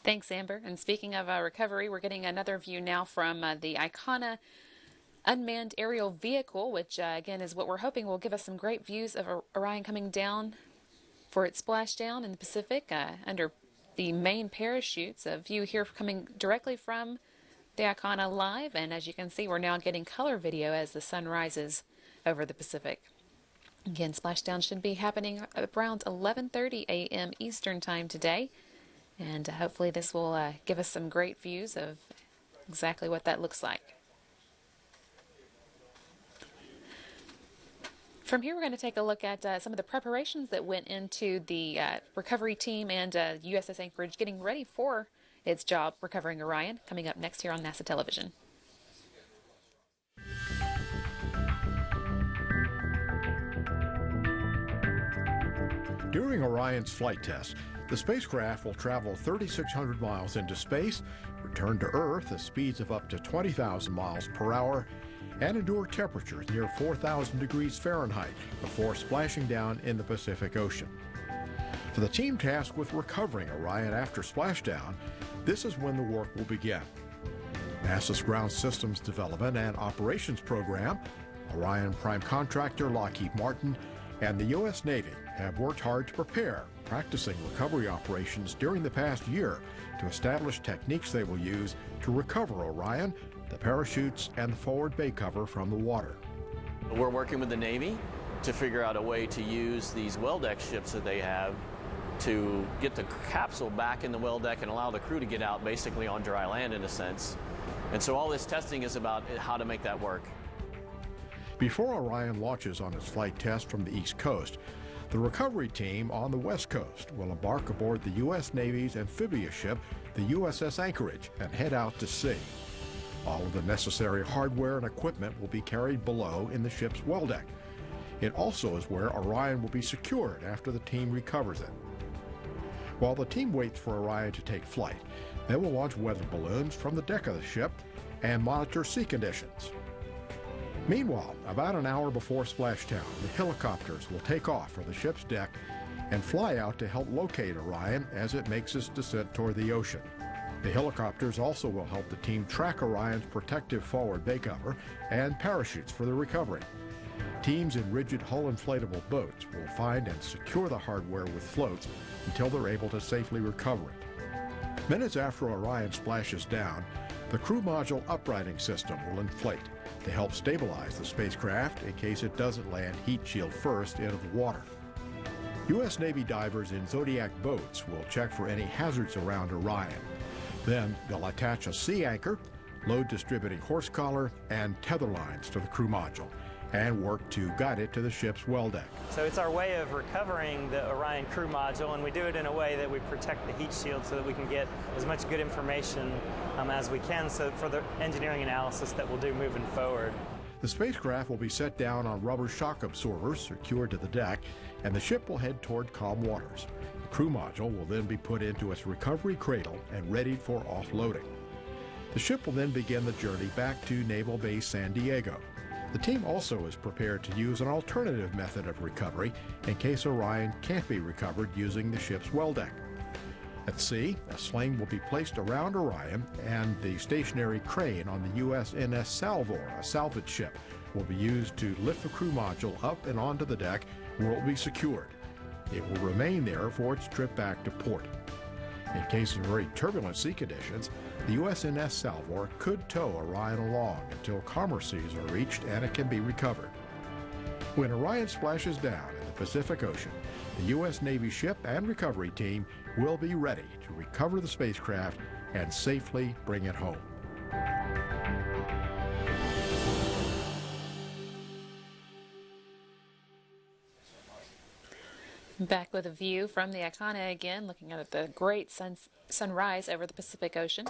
Thanks, Amber. And speaking of recovery, we're getting another view now from the Icona unmanned aerial vehicle, which, again, is what we're hoping will give us some great views of Orion coming down for its splashdown in the Pacific under the main parachutes. A view here coming directly from the Icona live, and as you can see, we're now getting color video as the sun rises over the Pacific. Again, splashdown should be happening around 11:30 a.m. Eastern Time today, and hopefully this will give us some great views of exactly what that looks like. From here, we're going to take a look at some of the preparations that went into the recovery team and USS Anchorage getting ready for its job recovering Orion, coming up next here on NASA Television. During Orion's flight test, the spacecraft will travel 3,600 miles into space, return to Earth at speeds of up to 20,000 miles per hour, and endure temperatures near 4,000 degrees Fahrenheit before splashing down in the Pacific Ocean. For the team tasked with recovering Orion after splashdown, this is when the work will begin. NASA's Ground Systems Development and Operations Program, Orion prime contractor Lockheed Martin, and the U.S. Navy have worked hard to prepare, practicing recovery operations during the past year to establish techniques they will use to recover Orion, the parachutes, and the forward bay cover from the water. We're working with the Navy to figure out a way to use these well deck ships that they have to get the capsule back in the well deck and allow the crew to get out basically on dry land in a sense. And so all this testing is about how to make that work. Before Orion launches on its flight test from the East Coast, the recovery team on the West Coast will embark aboard the U.S. Navy's amphibious ship, the USS Anchorage, and head out to sea. All of the necessary hardware and equipment will be carried below in the ship's well deck. It also is where Orion will be secured after the team recovers it. While the team waits for Orion to take flight, they will launch weather balloons from the deck of the ship and monitor sea conditions. Meanwhile, about an hour before splashdown, the helicopters will take off from the ship's deck and fly out to help locate Orion as it makes its descent toward the ocean. The helicopters also will help the team track Orion's protective forward bay cover and parachutes for the recovery. Teams in rigid hull inflatable boats will find and secure the hardware with floats until they're able to safely recover it. Minutes after Orion splashes down, the crew module uprighting system will inflate to help stabilize the spacecraft in case it doesn't land heat shield first into the water. U.S. Navy divers in Zodiac boats will check for any hazards around Orion. Then they'll attach a sea anchor, load distributing horse collar, and tether lines to the crew module and work to guide it to the ship's well deck. So it's our way of recovering the Orion crew module, and we do it in a way that we protect the heat shield so that we can get as much good information as we can for the engineering analysis that we'll do moving forward. The spacecraft will be set down on rubber shock absorbers secured to the deck, and the ship will head toward calm waters. The crew module will then be put into its recovery cradle and readied for offloading. The ship will then begin the journey back to Naval Base San Diego. The team also is prepared to use an alternative method of recovery in case Orion can't be recovered using the ship's well deck. At sea, a sling will be placed around Orion, and the stationary crane on the USNS Salvor, a salvage ship, will be used to lift the crew module up and onto the deck where it will be secured. It will remain there for its trip back to port. In case of very turbulent sea conditions, the USNS Salvor could tow Orion along until calmer seas are reached and it can be recovered. When Orion splashes down in the Pacific Ocean, the U.S. Navy ship and recovery team will be ready to recover the spacecraft and safely bring it home. Back with a view from the Icona again, looking at the great sunrise over the Pacific Ocean.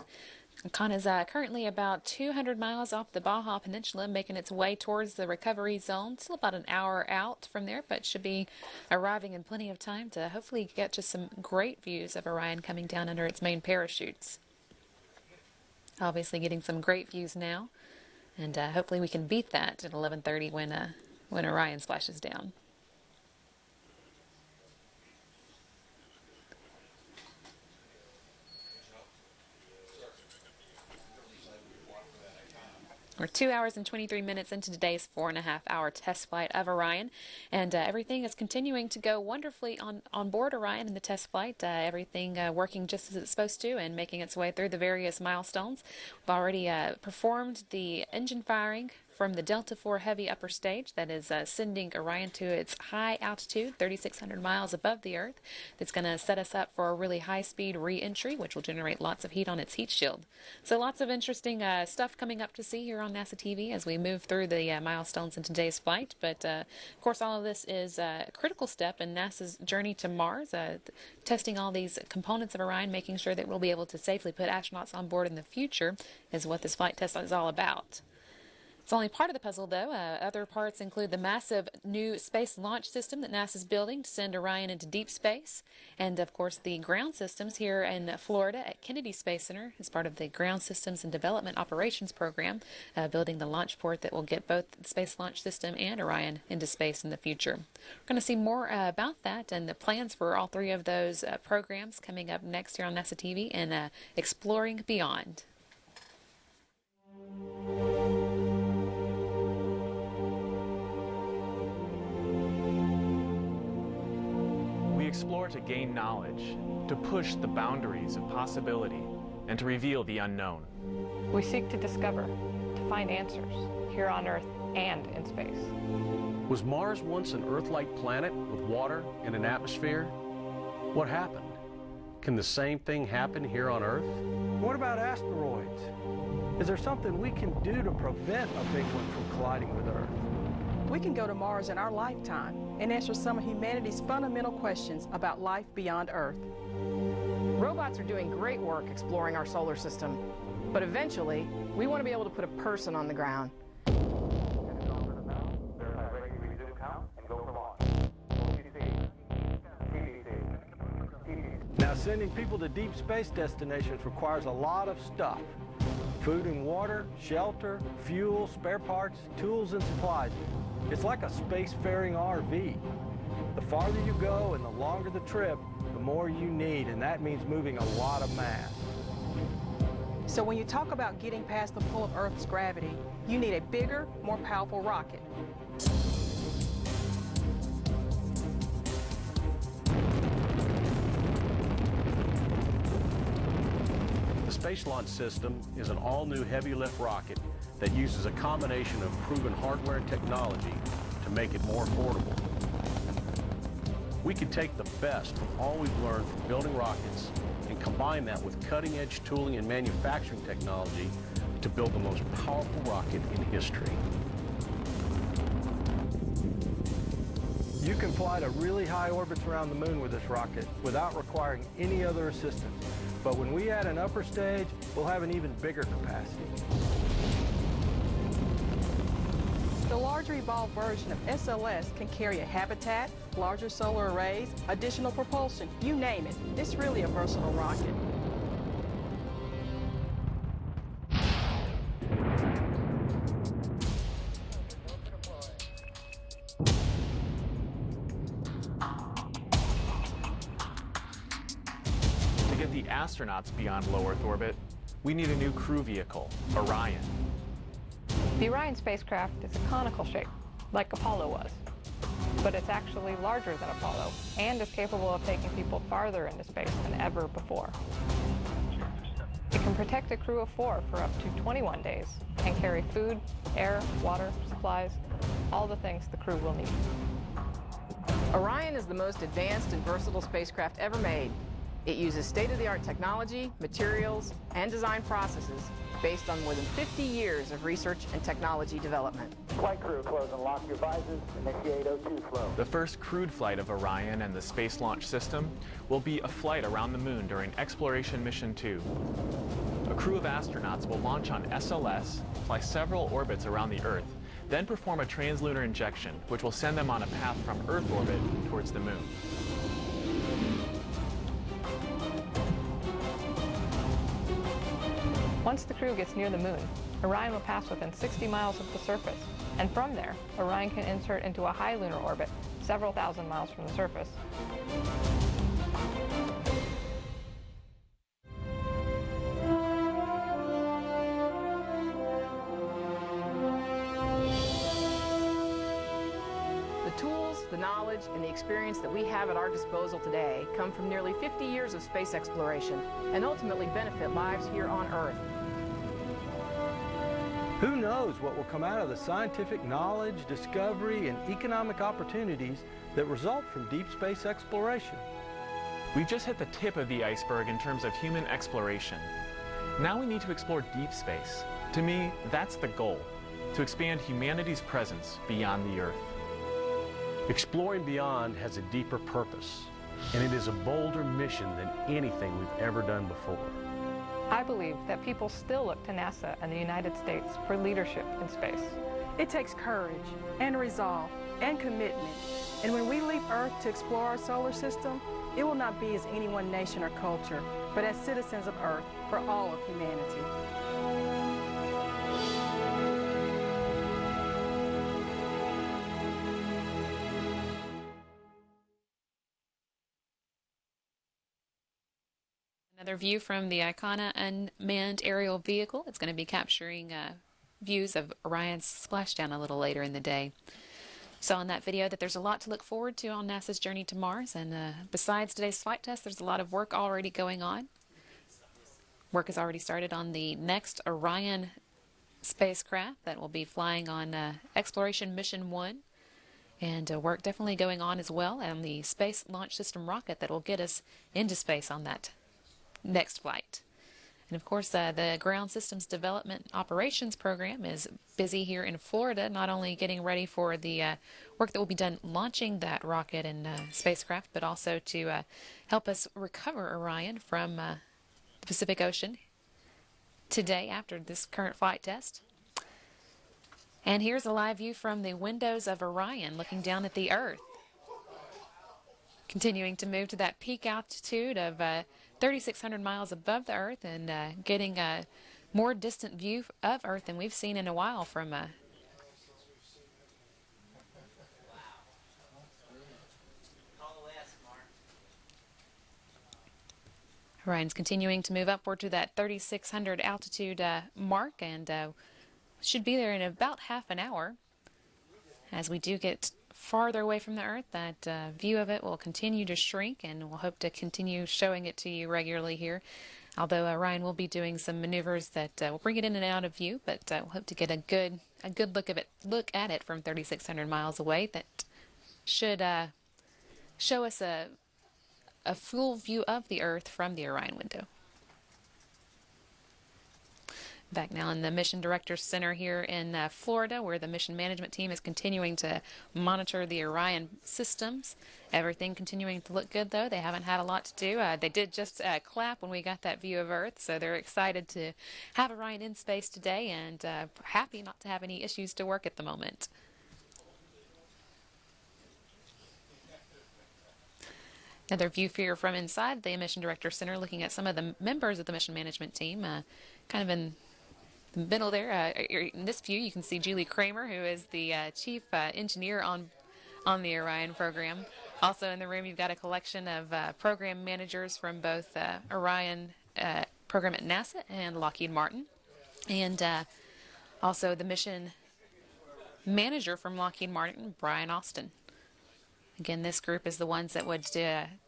Icona is currently about 200 miles off the Baja Peninsula, making its way towards the recovery zone. Still about an hour out from there, but should be arriving in plenty of time to hopefully get just some great views of Orion coming down under its main parachutes. Obviously getting some great views now, and hopefully we can beat that at 11:30 when Orion splashes down. We're 2 hours and 23 minutes into today's 4.5-hour test flight of Orion, and everything is continuing to go wonderfully on board Orion in the test flight. Everything working just as it's supposed to and making its way through the various milestones. We've already performed the engine firing from the Delta IV Heavy upper stage that is sending Orion to its high altitude, 3,600 miles above the Earth. That's going to set us up for a really high-speed re-entry, which will generate lots of heat on its heat shield. So lots of interesting stuff coming up to see here on NASA TV as we move through the milestones in today's flight. But, of course, all of this is a critical step in NASA's journey to Mars, testing all these components of Orion, making sure that we'll be able to safely put astronauts on board in the future is what this flight test is all about. It's only part of the puzzle, though. Other parts include the massive new space launch system that NASA's building to send Orion into deep space, and, of course, the ground systems here in Florida at Kennedy Space Center as part of the Ground Systems and Development Operations Program, building the launch port that will get both the Space Launch System and Orion into space in the future. We're going to see more about that and the plans for all three of those programs coming up next here on NASA TV and Exploring Beyond. We explore to gain knowledge, to push the boundaries of possibility, and to reveal the unknown. We seek to discover, to find answers, here on Earth and in space. Was Mars once an Earth-like planet with water and an atmosphere? What happened? Can the same thing happen here on Earth? What about asteroids? Is there something we can do to prevent a big one from colliding with Earth? We can go to Mars in our lifetime and answer some of humanity's fundamental questions about life beyond Earth. Robots are doing great work exploring our solar system, but eventually, we want to be able to put a person on the ground. Now, sending people to deep space destinations requires a lot of stuff. Food and water, shelter, fuel, spare parts, tools and supplies. It's like a spacefaring RV. The farther you go and the longer the trip, the more you need, and that means moving a lot of mass. So when you talk about getting past the pull of Earth's gravity, you need a bigger, more powerful rocket. The Space Launch System is an all-new heavy-lift rocket that uses a combination of proven hardware and technology to make it more affordable. We can take the best from all we've learned from building rockets and combine that with cutting-edge tooling and manufacturing technology to build the most powerful rocket in history. You can fly to really high orbits around the moon with this rocket without requiring any other assistance. But when we add an upper stage, we'll have an even bigger capacity. The larger evolved version of SLS can carry a habitat, larger solar arrays, additional propulsion, you name it. It's really a versatile rocket. To get the astronauts beyond low Earth orbit, we need a new crew vehicle, Orion. The Orion spacecraft is a conical shape, like Apollo was. But it's actually larger than Apollo and is capable of taking people farther into space than ever before. It can protect a crew of 4 for up to 21 days and carry food, air, water, supplies, all the things the crew will need. Orion is the most advanced and versatile spacecraft ever made. It uses state-of-the-art technology, materials, and design processes based on more than 50 years of research and technology development. Flight crew, close and lock your visors. Initiate O2 flow. The first crewed flight of Orion and the Space Launch System will be a flight around the moon during Exploration Mission 2. A crew of astronauts will launch on SLS, fly several orbits around the Earth, then perform a translunar injection, which will send them on a path from Earth orbit towards the moon. Once the crew gets near the moon, Orion will pass within 60 miles of the surface, and from there, Orion can insert into a high lunar orbit, several thousand miles from the surface. the knowledge, and the experience that we have at our disposal today come from nearly 50 years of space exploration and ultimately benefit lives here on Earth. Who knows what will come out of the scientific knowledge, discovery, and economic opportunities that result from deep space exploration? We've just hit the tip of the iceberg in terms of human exploration. Now we need to explore deep space. To me, that's the goal, to expand humanity's presence beyond the Earth. Exploring beyond has a deeper purpose, and it is a bolder mission than anything we've ever done before. I believe that people still look to NASA and the United States for leadership in space. It takes courage and resolve and commitment. And when we leave Earth to explore our solar system, it will not be as any one nation or culture, but as citizens of Earth for all of humanity. Another view from the Icona unmanned aerial vehicle. It's going to be capturing views of Orion's splashdown a little later in the day. Saw in that video that there's a lot to look forward to on NASA's journey to Mars, and besides today's flight test, there's a lot of work already going on. Work has already started on the next Orion spacecraft that will be flying on Exploration Mission 1. And work definitely going on as well on the Space Launch System rocket that will get us into space on that next flight. And of course, the Ground Systems Development Operations Program is busy here in Florida, not only getting ready for the work that will be done launching that rocket and spacecraft, but also to help us recover Orion from the Pacific Ocean today after this current flight test. And here's a live view from the windows of Orion looking down at the Earth. Continuing to move to that peak altitude of 3,600 miles above the Earth and getting a more distant view of Earth than we've seen in a while from Orion's continuing to move upward to that 3,600 altitude mark and should be there in about half an hour. As we do get farther away from the Earth, that view of it will continue to shrink, and we'll hope to continue showing it to you regularly here. Although Orion will be doing some maneuvers that will bring it in and out of view, but we'll hope to get a good look at it from 3,600 miles away. That should show us a full view of the Earth from the Orion window. Back now in the Mission Directors Center here in Florida, where the mission management team is continuing to monitor the Orion systems. Everything continuing to look good, though. They haven't had a lot to do. They did just clap when we got that view of Earth, so they're excited to have Orion in space today and happy not to have any issues to work at the moment. Another view here from inside the Mission Director Center, looking at some of the members of the mission management team, kind of in the middle there. In this view, you can see Julie Kramer, who is the chief engineer on the Orion program. Also in the room, you've got a collection of program managers from both Orion program at NASA and Lockheed Martin, and also the mission manager from Lockheed Martin, Brian Austin. Again, this group is the ones that would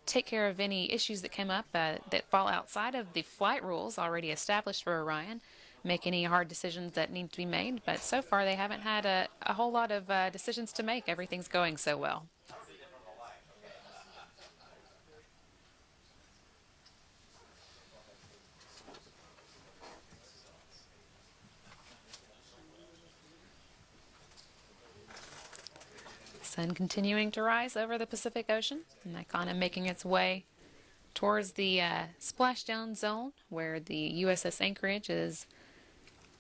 take care of any issues that come up that fall outside of the flight rules already established for Orion, make any hard decisions that need to be made. But so far, they haven't had a whole lot of decisions to make. Everything's going so well. Sun continuing to rise over the Pacific Ocean, and that kind of making its way towards the splashdown zone where the USS Anchorage is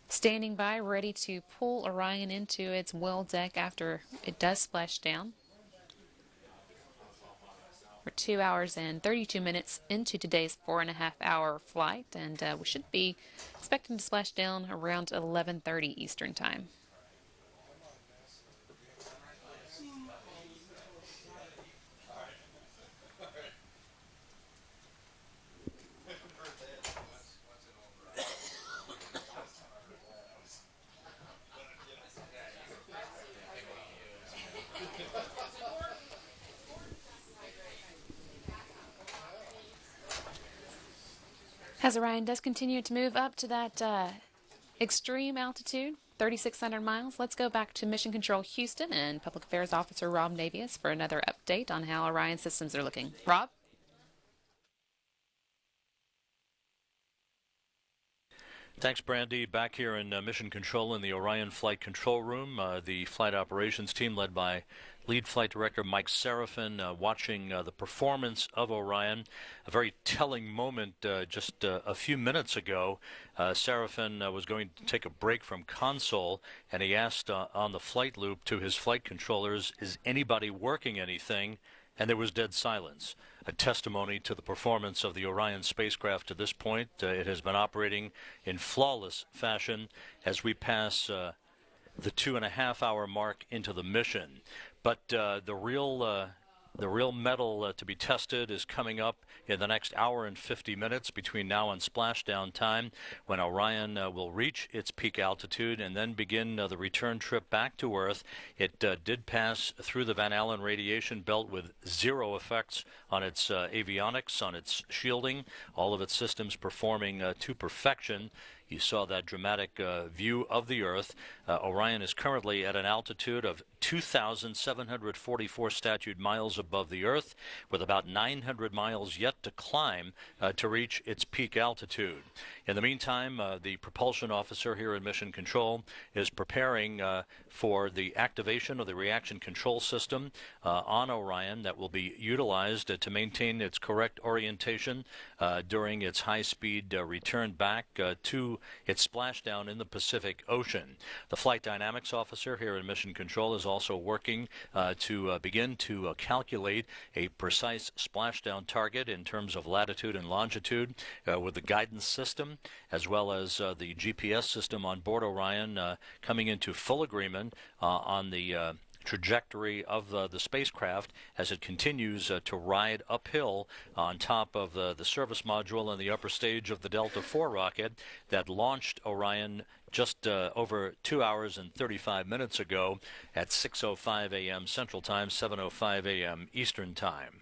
standing by, ready to pull Orion into its well deck after it does splash down. We're 2 hours and 32 minutes into today's 4.5-hour flight, and we should be expecting to splash down around 11:30 Eastern Time. As Orion does continue to move up to that extreme altitude, 3,600 miles, let's go back to Mission Control Houston and Public Affairs Officer Rob Navius for another update on how Orion systems are looking. Rob? Thanks, Brandy. Back here in Mission Control in the Orion Flight Control Room, the flight operations team led by Lead Flight Director Mike Serafin watching the performance of Orion. A very telling moment just a few minutes ago. Serafin was going to take a break from console, and he asked on the flight loop to his flight controllers, is anybody working anything? And there was dead silence. A testimony to the performance of the Orion spacecraft to this point. It has been operating in flawless fashion as we pass the 2.5-hour mark into the mission. But the real metal to be tested is coming up in the next hour and 50 minutes between now and splashdown time, when Orion will reach its peak altitude and then begin the return trip back to Earth. It did pass through the Van Allen radiation belt with zero effects on its avionics, on its shielding, all of its systems performing to perfection. You saw that dramatic view of the Earth. Orion is currently at an altitude of 2,744 statute miles above the Earth, with about 900 miles yet to climb to reach its peak altitude. In the meantime, the propulsion officer here in Mission Control is preparing for the activation of the reaction control system on Orion that will be utilized to maintain its correct orientation during its high-speed return back to its splashdown in the Pacific Ocean. The flight dynamics officer here in Mission Control is also working to begin to calculate a precise splashdown target in terms of latitude and longitude with the guidance system, as well as the GPS system on board Orion coming into full agreement on the trajectory of the spacecraft as it continues to ride uphill on top of the service module and the upper stage of the Delta IV rocket that launched Orion just over 2 hours and 35 minutes ago at 6:05 a.m. Central Time, 7:05 a.m. Eastern Time.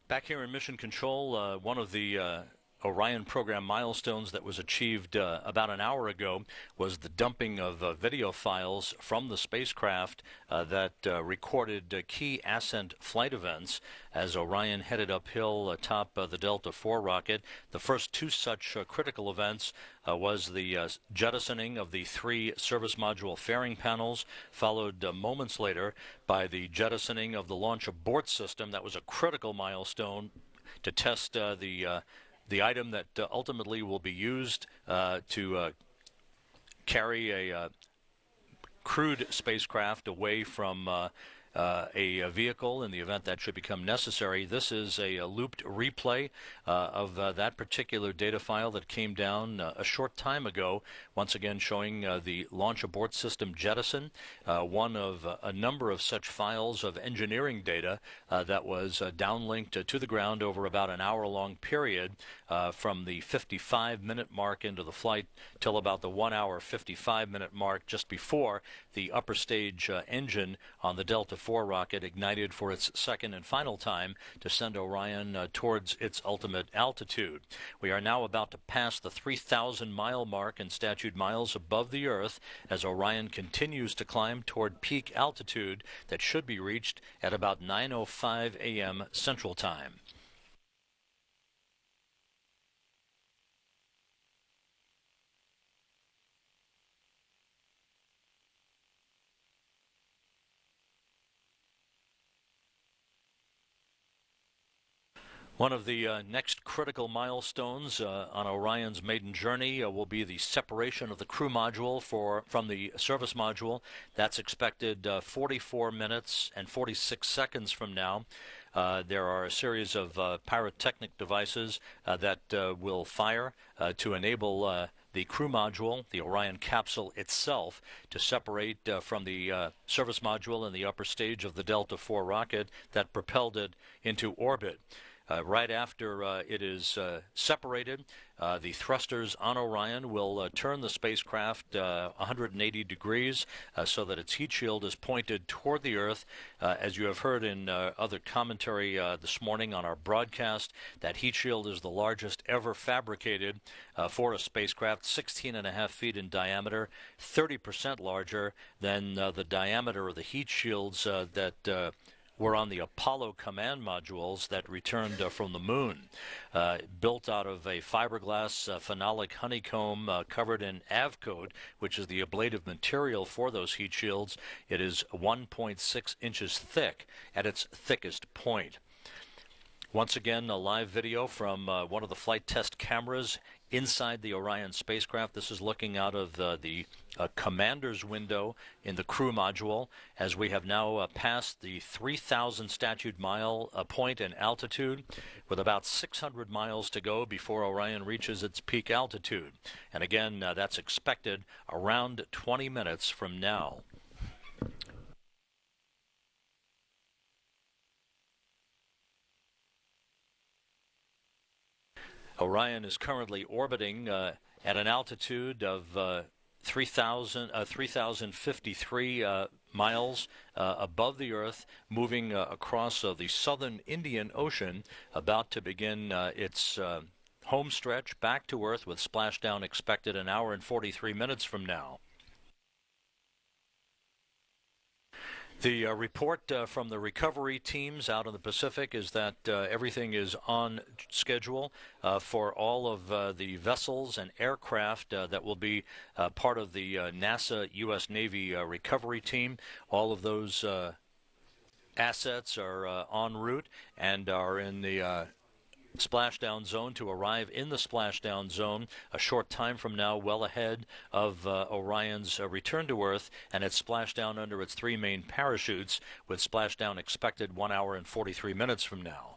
Back here in Mission Control, one of the Orion program milestones that was achieved about an hour ago was the dumping of video files from the spacecraft that recorded key ascent flight events as Orion headed uphill atop the Delta IV rocket. The first two such critical events was the jettisoning of the 3 service module fairing panels, followed moments later by the jettisoning of the launch abort system. That was a critical milestone to test the item that ultimately will be used to carry a crewed spacecraft away from a vehicle in the event that should become necessary. This is a looped replay of that particular data file that came down a short time ago, once again showing the launch abort system jettison, one of a number of such files of engineering data that was downlinked to the ground over about an hour-long period from the 55-minute mark into the flight till about the 1 hour 55-minute mark just before the upper stage engine on the Delta IV rocket ignited for its second and final time to send Orion towards its ultimate altitude. We are now about to pass the 3,000-mile mark in statute miles above the Earth as Orion continues to climb toward peak altitude that should be reached at about 9:05 a.m. Central Time. One of the next critical milestones on Orion's maiden journey will be the separation of the crew module from the service module. That's expected 44 minutes and 46 seconds from now. There are a series of pyrotechnic devices that will fire to enable the crew module, the Orion capsule itself, to separate from the service module in the upper stage of the Delta IV rocket that propelled it into orbit. Right after it is separated, the thrusters on Orion will turn the spacecraft 180 degrees so that its heat shield is pointed toward the Earth. As you have heard in other commentary this morning on our broadcast, that heat shield is the largest ever fabricated for a spacecraft, 16.5 feet in diameter, 30% larger than the diameter of the heat shields that were on the Apollo command modules that returned from the moon. Built out of a fiberglass phenolic honeycomb covered in Avcoat, which is the ablative material for those heat shields. It is 1.6 inches thick at its thickest point. Once again, a live video from one of the flight test cameras inside the Orion spacecraft. This is looking out of the commander's window in the crew module as we have now passed the 3,000 statute mile point in altitude with about 600 miles to go before Orion reaches its peak altitude. And again, that's expected around 20 minutes from now. Orion is currently orbiting at an altitude of 3,053 miles above the Earth, moving across the southern Indian Ocean, about to begin its home stretch back to Earth with splashdown expected an hour and 43 minutes from now. The report from the recovery teams out in the Pacific is that everything is on schedule for all of the vessels and aircraft that will be part of the NASA U.S. Navy recovery team. All of those assets are en route and are in the splashdown zone to arrive in the splashdown zone a short time from now, well ahead of Orion's return to Earth and its splashdown under its three main parachutes, with splashdown expected 1 hour and 43 minutes from now.